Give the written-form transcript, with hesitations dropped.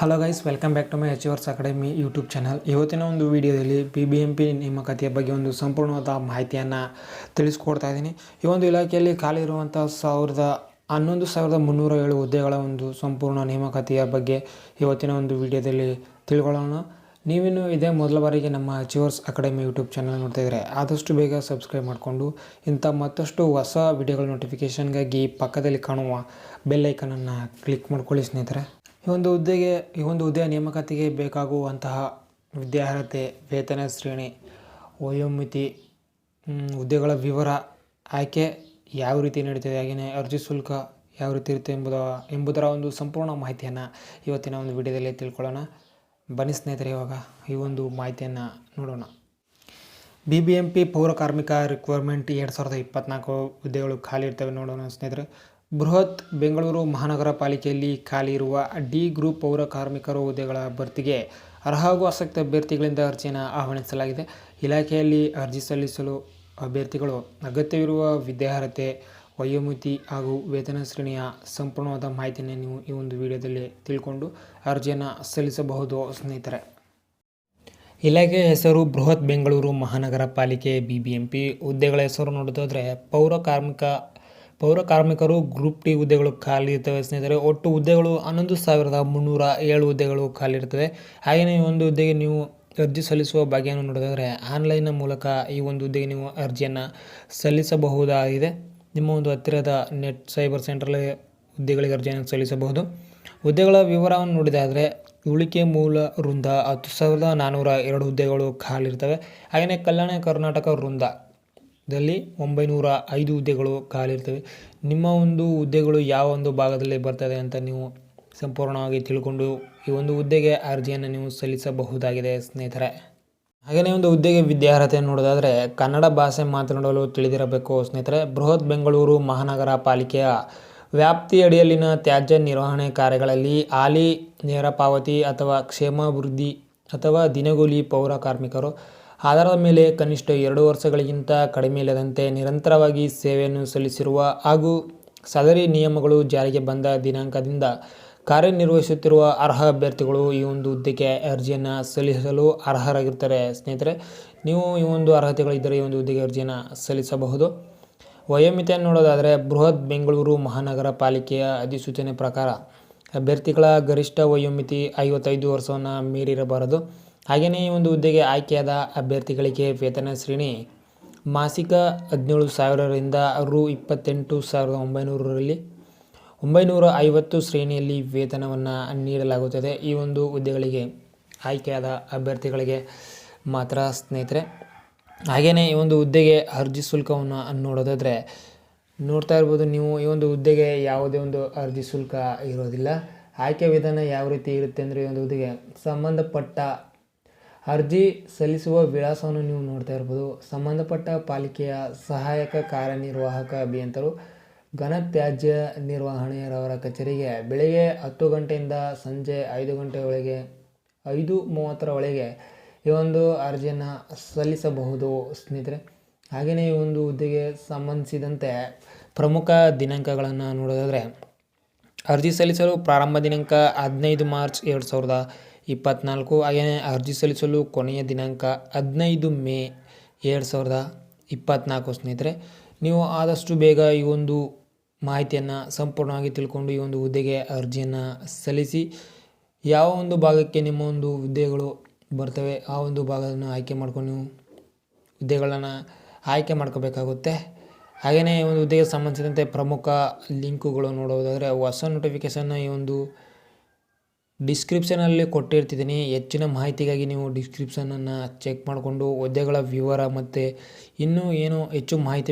Hello guys, welcome back to my Achievers Academy YouTube channel. ಇವತ್ತಿನ ಒಂದು ವಿಡಿಯೋದಲ್ಲಿ BBMP ನೇಮಕಾತಿಯ ಬಗ್ಗೆ ಒಂದು ಸಂಪೂರ್ಣವಾದ ಮಾಹಿತಿಯನ್ನು ತಿಳಿಸ್ಕೊಡ್ತಾ ಇದ್ದೀನಿ. ಈ ಒಂದು ಇಲಾಖೆಯಲ್ಲಿ ಖಾಲಿ ಇರುವಂಥ 11,307 ಹುದ್ದೆಗಳ ಒಂದು ಸಂಪೂರ್ಣ ನೇಮಕಾತಿಯ ಬಗ್ಗೆ ಇವತ್ತಿನ ಒಂದು ವಿಡಿಯೋದಲ್ಲಿ ತಿಳ್ಕೊಳ್ಳೋಣ. ನೀವಿನ್ನು ಇದೇ ಮೊದಲ ಬಾರಿಗೆ ನಮ್ಮ ಅಚೀವರ್ಸ್ ಅಕಾಡೆಮಿ ಯೂಟ್ಯೂಬ್ ಚಾನಲ್ ನೋಡ್ತಾ ಇದ್ದರೆ ಆದಷ್ಟು ಬೇಗ ಸಬ್ಸ್ಕ್ರೈಬ್ ಮಾಡಿಕೊಂಡು ಇಂಥ ಮತ್ತಷ್ಟು ಹೊಸ ವಿಡಿಯೋಗಳ ನೋಟಿಫಿಕೇಷನ್ಗಾಗಿ ಪಕ್ಕದಲ್ಲಿ ಕಾಣುವ ಬೆಲ್ ಐಕನನ್ನು ಕ್ಲಿಕ್ ಮಾಡ್ಕೊಳ್ಳಿ ಸ್ನೇಹಿತರೆ. ಈ ಒಂದು ಹುದ್ದೆಯ ನೇಮಕಾತಿಗೆ ಬೇಕಾಗುವಂತಹ ವಿದ್ಯಾರ್ಹತೆ, ವೇತನ ಶ್ರೇಣಿ, ವಯೋಮಿತಿ, ಹುದ್ದೆಗಳ ವಿವರ, ಆಯ್ಕೆ ಯಾವ ರೀತಿ ನಡೀತಿದೆ, ಹಾಗೆಯೇ ಅರ್ಜಿ ಶುಲ್ಕ ಯಾವ ರೀತಿ ಇರುತ್ತೆ ಎಂಬುದರ ಒಂದು ಸಂಪೂರ್ಣ ಮಾಹಿತಿಯನ್ನು ಇವತ್ತಿನ ಒಂದು ವಿಡಿಯೋದಲ್ಲಿ ತಿಳ್ಕೊಳ್ಳೋಣ. ಬನ್ನಿ ಸ್ನೇಹಿತರೆ, ಇವಾಗ ಈ ಒಂದು ಮಾಹಿತಿಯನ್ನು ನೋಡೋಣ. BBMP ಪೌರ ಕಾರ್ಮಿಕ ರಿಕ್ವೈರ್ಮೆಂಟ್ 2024 ಹುದ್ದೆಗಳು ಖಾಲಿ ಇರ್ತವೆ. ನೋಡೋಣ ಸ್ನೇಹಿತರೆ. ಬೃಹತ್ ಬೆಂಗಳೂರು ಮಹಾನಗರ ಪಾಲಿಕೆಯಲ್ಲಿ ಖಾಲಿ ಇರುವ ಡಿ ಗ್ರೂಪ್ ಪೌರ ಕಾರ್ಮಿಕರು ಹುದ್ದೆಗಳ ಭರ್ತಿಗೆ ಅರ್ಹ ಹಾಗೂ ಆಸಕ್ತ ಅಭ್ಯರ್ಥಿಗಳಿಂದ ಅರ್ಜಿಯನ್ನು ಆಹ್ವಾನಿಸಲಾಗಿದೆ. ಇಲಾಖೆಯಲ್ಲಿ ಅರ್ಜಿ ಸಲ್ಲಿಸಲು ಅಭ್ಯರ್ಥಿಗಳು ಅಗತ್ಯವಿರುವ ವಿದ್ಯಾರ್ಹತೆ, ವಯೋಮಿತಿ ಹಾಗೂ ವೇತನ ಶ್ರೇಣಿಯ ಸಂಪೂರ್ಣವಾದ ಮಾಹಿತಿಯನ್ನು ನೀವು ಈ ಒಂದು ವಿಡಿಯೋದಲ್ಲಿ ತಿಳ್ಕೊಂಡು ಅರ್ಜಿಯನ್ನು ಸಲ್ಲಿಸಬಹುದು ಸ್ನೇಹಿತರೆ. ಇಲಾಖೆಯ ಹೆಸರು ಬೃಹತ್ ಬೆಂಗಳೂರು ಮಹಾನಗರ ಪಾಲಿಕೆ BBMP. ಹುದ್ದೆಗಳ ಹೆಸರು ನೋಡೋದಾದರೆ ಪೌರ ಕಾರ್ಮಿಕರು ಗ್ರೂಪ್ ಟಿ ಹುದ್ದೆಗಳು ಖಾಲಿ ಇರ್ತವೆ ಸ್ನೇಹಿತರೆ. ಒಟ್ಟು ಹುದ್ದೆಗಳು 11,307 ಹುದ್ದೆಗಳು ಖಾಲಿ ಇರ್ತವೆ. ಹಾಗೆಯೇ ಈ ಒಂದು ಹುದ್ದೆಗೆ ನೀವು ಅರ್ಜಿ ಸಲ್ಲಿಸುವ ಬಗೆಯನ್ನು ನೋಡೋದಾದರೆ ಆನ್ಲೈನ್ನ ಮೂಲಕ ಈ ಒಂದು ಹುದ್ದೆಗೆ ನೀವು ಅರ್ಜಿಯನ್ನು ಸಲ್ಲಿಸಬಹುದಾಗಿದೆ. ನಿಮ್ಮ ಒಂದು ಹತ್ತಿರದ ನೆಟ್ ಸೈಬರ್ ಸೆಂಟ್ರಲ್ಲಿ ಹುದ್ದೆಗಳಿಗೆ ಅರ್ಜಿಯನ್ನು ಸಲ್ಲಿಸಬಹುದು. ಹುದ್ದೆಗಳ ವಿವರವನ್ನು ನೋಡಿದಾದರೆ ಉಳಿಕೆ ಮೂಲ ವೃಂದ 10,402 ಹುದ್ದೆಗಳು ಖಾಲಿ ಇರ್ತವೆ. ಹಾಗೆಯೇ ಕಲ್ಯಾಣ ಕರ್ನಾಟಕ ವೃಂದದಲ್ಲಿ 905 ಹುದ್ದೆಗಳು ಖಾಲಿ ಇರ್ತವೆ. ನಿಮ್ಮ ಒಂದು ಹುದ್ದೆಗಳು ಯಾವ ಒಂದು ಭಾಗದಲ್ಲಿ ಬರ್ತದೆ ಅಂತ ನೀವು ಸಂಪೂರ್ಣವಾಗಿ ತಿಳ್ಕೊಂಡು ಈ ಒಂದು ಹುದ್ದೆಗೆ ಅರ್ಜಿಯನ್ನು ನೀವು ಸಲ್ಲಿಸಬಹುದಾಗಿದೆ ಸ್ನೇಹಿತರೆ. ಹಾಗೆಯೇ ಒಂದು ಹುದ್ದೆಗೆ ವಿದ್ಯಾರ್ಹತೆ ನೋಡೋದಾದರೆ ಕನ್ನಡ ಭಾಷೆ ಮಾತನಾಡಲು ತಿಳಿದಿರಬೇಕು ಸ್ನೇಹಿತರೆ. ಬೃಹತ್ ಬೆಂಗಳೂರು ಮಹಾನಗರ ಪಾಲಿಕೆಯ ವ್ಯಾಪ್ತಿಯಡಿಯಲ್ಲಿನ ತ್ಯಾಜ್ಯ ನಿರ್ವಹಣೆ ಕಾರ್ಯಗಳಲ್ಲಿ ಹಾಲಿ ನೇರ ಪಾವತಿ ಅಥವಾ ಕ್ಷೇಮಾಭಿವೃದ್ಧಿ ಅಥವಾ ದಿನಗೂಲಿ ಪೌರ ಕಾರ್ಮಿಕರು ಆಧಾರದ ಮೇಲೆ ಕನಿಷ್ಠ 2 ವರ್ಷಗಳಿಗಿಂತ ಕಡಿಮೆ ಇಲ್ಲದಂತೆ ನಿರಂತರವಾಗಿ ಸೇವೆಯನ್ನು ಸಲ್ಲಿಸಿರುವ ಹಾಗೂ ಸದರಿ ನಿಯಮಗಳು ಜಾರಿಗೆ ಬಂದ ದಿನಾಂಕದಿಂದ ಕಾರ್ಯನಿರ್ವಹಿಸುತ್ತಿರುವ ಅರ್ಹ ಅಭ್ಯರ್ಥಿಗಳು ಈ ಒಂದು ಹುದ್ದೆಗೆ ಅರ್ಜಿಯನ್ನು ಸಲ್ಲಿಸಲು ಅರ್ಹರಾಗಿರ್ತಾರೆ ಸ್ನೇಹಿತರೆ. ನೀವು ಈ ಒಂದು ಅರ್ಹತೆಗಳಿದ್ದರೆ ಈ ಒಂದು ಹುದ್ದೆಗೆ ಅರ್ಜಿಯನ್ನು ಸಲ್ಲಿಸಬಹುದು. ವಯೋಮಿತಿಯನ್ನು ನೋಡೋದಾದರೆ ಬೃಹತ್ ಬೆಂಗಳೂರು ಮಹಾನಗರ ಪಾಲಿಕೆಯ ಅಧಿಸೂಚನೆ ಪ್ರಕಾರ ಅಭ್ಯರ್ಥಿಗಳ ಗರಿಷ್ಠ ವಯೋಮಿತಿ 55 ವರ್ಷವನ್ನು ಮೀರಿರಬಾರದು. ಹಾಗೆಯೇ ಈ ಒಂದು ಹುದ್ದೆಗೆ ಆಯ್ಕೆಯಾದ ಅಭ್ಯರ್ಥಿಗಳಿಗೆ ವೇತನ ಶ್ರೇಣಿ ಮಾಸಿಕ 17,000ರಿಂದ ರು 28,900ರಲ್ಲಿ 950 ಶ್ರೇಣಿಯಲ್ಲಿ ವೇತನವನ್ನು ನೀಡಲಾಗುತ್ತದೆ. ಈ ಒಂದು ಹುದ್ದೆಗಳಿಗೆ ಆಯ್ಕೆಯಾದ ಅಭ್ಯರ್ಥಿಗಳಿಗೆ ಮಾತ್ರ ಸ್ನೇಹಿತರೆ. ಹಾಗೆಯೇ ಈ ಒಂದು ಹುದ್ದೆಗೆ ಅರ್ಜಿ ಶುಲ್ಕವನ್ನು ನೋಡೋದಾದರೆ ನೋಡ್ತಾ ಇರ್ಬೋದು ನೀವು. ಈ ಒಂದು ಹುದ್ದೆಗೆ ಯಾವುದೇ ಒಂದು ಅರ್ಜಿ ಶುಲ್ಕ ಇರೋದಿಲ್ಲ. ಆಯ್ಕೆ ವಿಧಾನ ಯಾವ ರೀತಿ ಇರುತ್ತೆ ಅಂದರೆ ಈ ಒಂದು ಹುದ್ದೆಗೆ ಸಂಬಂಧಪಟ್ಟ ಅರ್ಜಿ ಸಲ್ಲಿಸುವ ವಿಳಾಸವನ್ನು ನೀವು ನೋಡ್ತಾ ಇರ್ಬೋದು. ಸಂಬಂಧಪಟ್ಟ ಪಾಲಿಕೆಯ ಸಹಾಯಕ ಕಾರ್ಯನಿರ್ವಾಹಕ ಅಭಿಯಂತರು ಘನತ್ಯಾಜ್ಯ ನಿರ್ವಹಣೆಯವರ ಕಚೇರಿಗೆ ಬೆಳಗ್ಗೆ 10 ಗಂಟೆಯಿಂದ ಸಂಜೆ 5 ಗಂಟೆಯೊಳಗೆ 5:30 ಒಳಗೆ ಈ ಒಂದು ಅರ್ಜಿಯನ್ನು ಸಲ್ಲಿಸಬಹುದು ಸ್ನೇಹಿತರೆ. ಹಾಗೆಯೇ ಈ ಒಂದು ಹುದ್ದೆಗೆ ಸಂಬಂಧಿಸಿದಂತೆ ಪ್ರಮುಖ ದಿನಾಂಕಗಳನ್ನು ನೋಡೋದಾದರೆ ಅರ್ಜಿ ಸಲ್ಲಿಸಲು ಪ್ರಾರಂಭ ದಿನಾಂಕ 15 ಮಾರ್ಚ್ 2024. ಹಾಗೆಯೇ ಅರ್ಜಿ ಸಲ್ಲಿಸಲು ಕೊನೆಯ ದಿನಾಂಕ 15 ಮೇ 2024 ಸ್ನೇಹಿತರೆ. ನೀವು ಆದಷ್ಟು ಬೇಗ ಈ ಒಂದು ಮಾಹಿತಿಯನ್ನು ಸಂಪೂರ್ಣವಾಗಿ ತಿಳ್ಕೊಂಡು ಈ ಒಂದು ಹುದ್ದೆಗೆ ಅರ್ಜಿಯನ್ನು ಸಲ್ಲಿಸಿ ಯಾವ ಒಂದು ಭಾಗಕ್ಕೆ ನಿಮ್ಮ ಒಂದು ಹುದ್ದೆಗಳು ಬರ್ತವೆ ಆ ಒಂದು ಭಾಗವನ್ನು ಆಯ್ಕೆ ಮಾಡ್ಕೊಂಡು ನೀವು ಹುದ್ದೆಗಳನ್ನು ಆಯ್ಕೆ ಮಾಡ್ಕೋಬೇಕಾಗುತ್ತೆ. ಹಾಗೆಯೇ ಈ ಒಂದು ಹುದ್ದೆಗೆ ಸಂಬಂಧಿಸಿದಂತೆ ಪ್ರಮುಖ ಲಿಂಕುಗಳು ನೋಡೋದಾದರೆ ಹೊಸ ನೋಟಿಫಿಕೇಷನ್ನ ಈ ಒಂದು ಡಿಸ್ಕ್ರಿಪ್ಷನಲ್ಲಿ ಕೊಟ್ಟಿರ್ತಿದ್ದೀನಿ. ಹೆಚ್ಚಿನ ಮಾಹಿತಿಗಾಗಿ ನೀವು ಡಿಸ್ಕ್ರಿಪ್ಷನನ್ನು ಚೆಕ್ ಮಾಡಿಕೊಂಡು ಹುದ್ದೆಗಳ ವಿವರ ಮತ್ತು ಇನ್ನೂ ಏನು ಹೆಚ್ಚು ಮಾಹಿತಿ